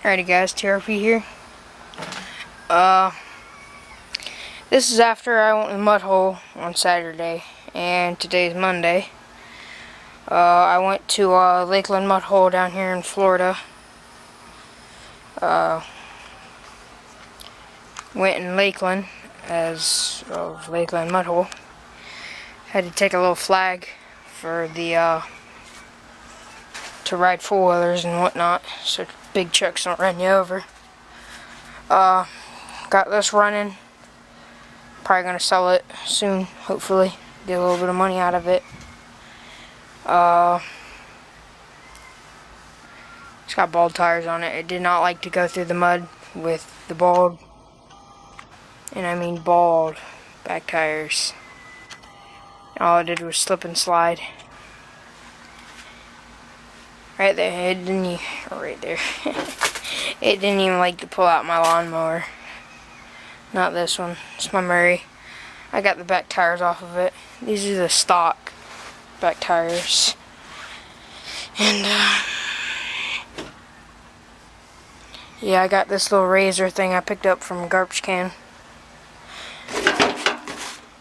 Alrighty guys, TRP here. This is after I went to the mud hole on Saturday, and today's Monday. I went to Lakeland mud hole down here in Florida. Went in Lakeland as of Lakeland mud hole. Had to take a little flag for the to ride four-wheelers and whatnot, so big trucks don't run you over. Got this running. Probably gonna sell it soon, hopefully. Get a little bit of money out of it. It's got bald tires on it. It did not like to go through the mud with the bald, and I mean bald, back tires. All it did was slip and slide. Right there, it didn't even, right there. It didn't even like to pull out my lawnmower. Not this one. It's my Murray. I got the back tires off of it. These are the stock back tires. And yeah, I got this little razor thing I picked up from a garbage can.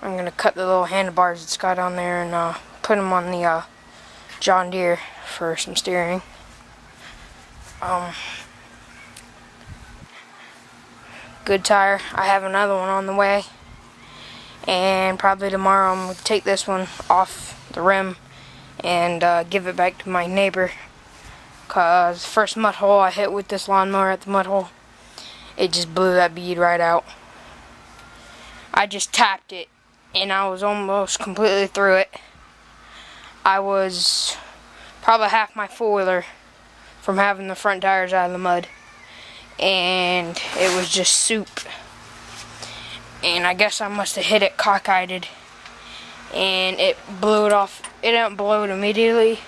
I'm gonna cut the little handlebars it's got on there and put them on the John Deere for some steering. Good tire. I have another one on the way, and probably tomorrow I'm going to take this one off the rim and give it back to my neighbor, cause first mud hole I hit with this lawnmower at the mud hole, it just blew that bead right out. I just tapped it and I was almost completely through it. I was probably half my four-wheeler from having the front tires out of the mud, and it was just soup. And I guess I must have hit it cockeyed, and it blew it off. It didn't blow it immediately.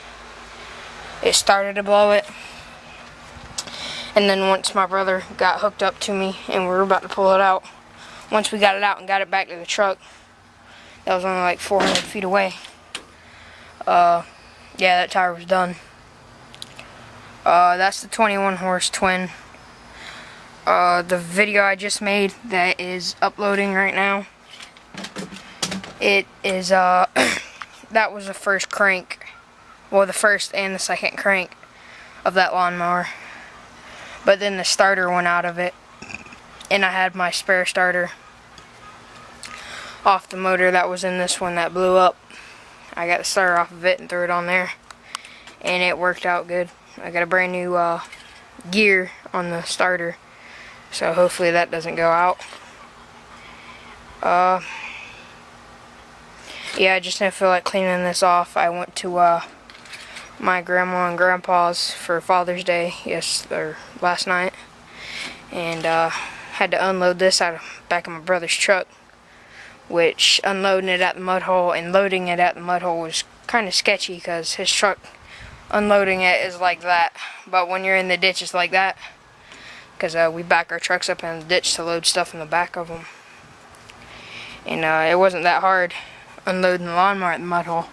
It started to blow it, and then once my brother got hooked up to me and we were about to pull it out, once we got it out and got it back to the truck, that was only like 400 feet away. Yeah, that tire was done. That's the 21 horse twin. The video I just made that is uploading right now, it is that was the first crank, well, the first and the second crank of that lawnmower, but then the starter went out of it, and I had my spare starter off the motor that was in this one that blew up. I got the starter off of it and threw it on there, and it worked out good. I got a brand new gear on the starter, so hopefully that doesn't go out. Yeah, I just didn't feel like cleaning this off. I went to my grandma and grandpa's for Father's Day last night, and had to unload this out of back of my brother's truck, which unloading it at the mud hole and loading it at the mud hole was kind of sketchy, because his truck unloading it is like that, but when you're in the ditch it's like that, because we back our trucks up in the ditch to load stuff in the back of them. And it wasn't that hard unloading the lawnmower at the mud hole.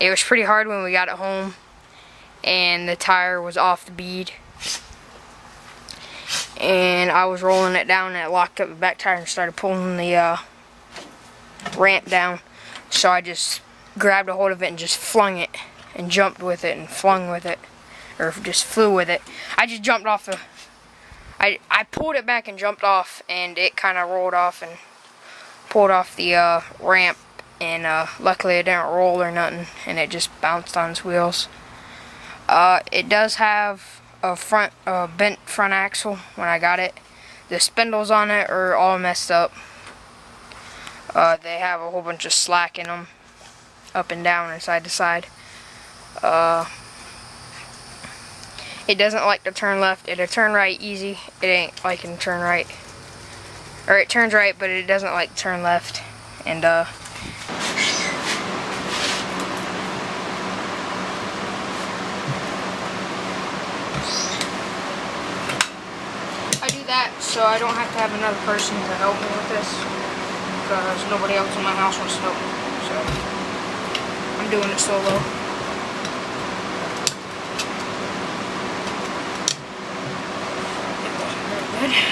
It was pretty hard when we got it home and the tire was off the bead, and I was rolling it down and it locked up the back tire and started pulling the ramp down, so I just grabbed a hold of it and just flung it and jumped with it and flung with it, or just flew with it. I just jumped off the, I pulled it back and jumped off, and it kind of rolled off and pulled off the ramp, and luckily it didn't roll or nothing, and it just bounced on its wheels. It does have a bent front axle when I got it. The spindles on it are all messed up. They have a whole bunch of slack in them, up and down and side to side. It doesn't like to turn left. It'll turn right easy. It ain't liking to turn right. Or it turns right, but it doesn't like to turn left. And I do that so I don't have to have another person to help me with this, because nobody else in my house wants to help me. So I'm doing it solo. good.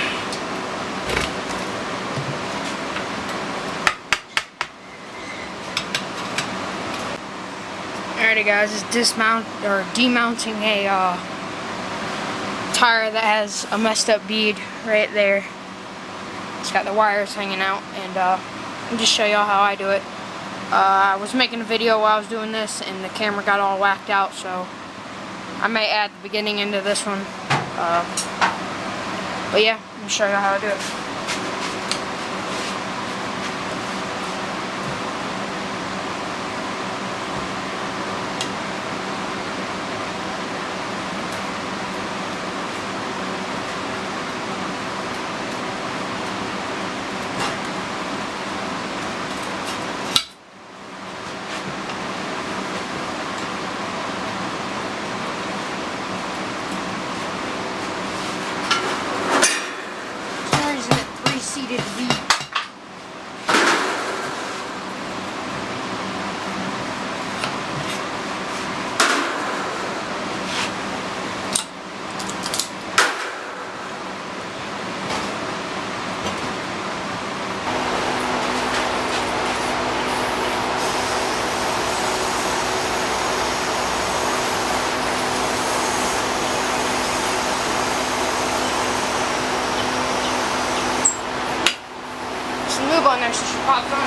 Alrighty guys, it's demounting a tire that has a messed up bead right there. It's got the wires hanging out, and I'll just show y'all how I do it. I was making a video while I was doing this and the camera got all whacked out, so I may add the beginning into this one. But yeah, let me show y'all how I do it. Seated bead. Lube on there so she pops on.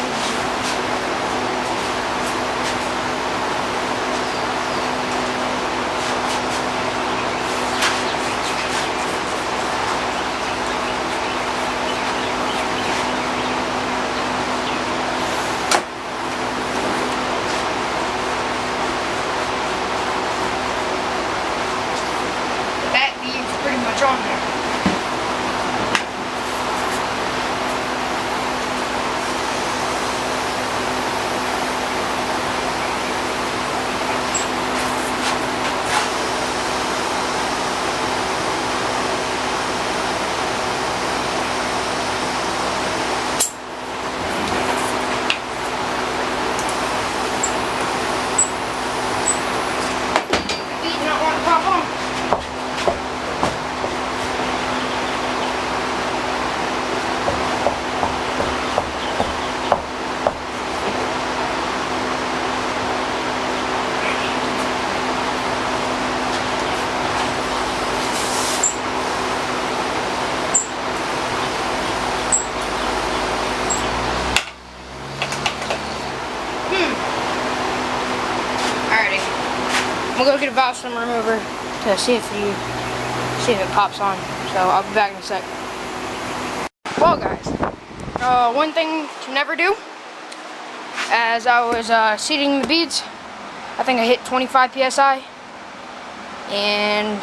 That bead's pretty much on there. I'm gonna go get a valve stem remover to see if it pops on. So I'll be back in a sec. Well, guys, one thing to never do. As I was seating the beads, I think I hit 25 psi, and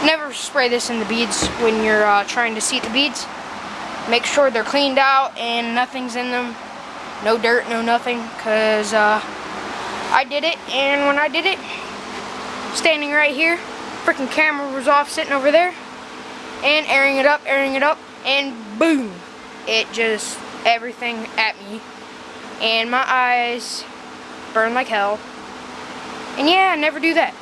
never spray this in the beads when you're trying to seat the beads. Make sure they're cleaned out and nothing's in them, no dirt, no nothing, because I did it, and when I did it, standing right here, freaking camera was off, sitting over there, and airing it up, and boom, it just, everything at me, and my eyes burned like hell, and yeah, never do that.